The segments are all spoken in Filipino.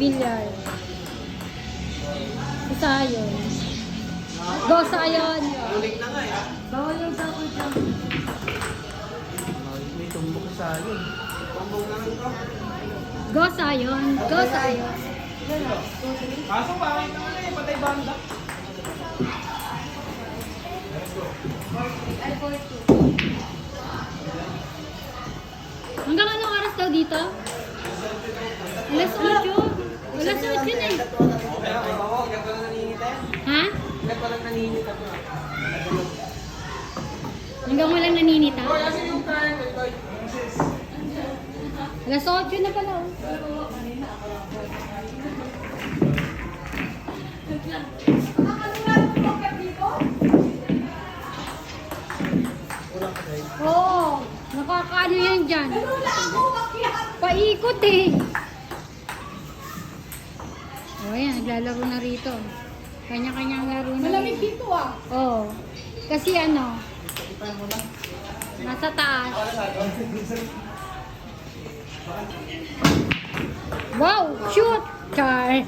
Bilyar. Isa yun. Go Sayon. Uling na nga eh. Bawal yung dapat dyan. May tumbok sa yun. Tumbok na lang ito. Go Sayon. Go Sayon. Kaso bakit naman eh, patay banda. Hanggang anong oras daw dito? Alas 8. Alas 8 yun eh. Oo, ganito lang naninita yan. Ha? Ganito lang naninita ko. Hanggang walang naninita? Hoy, asin yung kain ko ito. Alas 8 na pala. Oh. Oo, nakakaano yan dyan. Paikot eh. O yan, naglalaro na rito. Kanya-kanyang laro na. Malamig dito ah. Oo. Kasi ano, nasa taas. Wow, shoot! Char!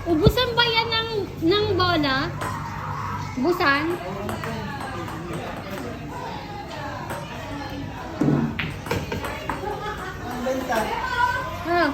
Ubusan ba yan ng bola? Busan? Ang benta. Ah,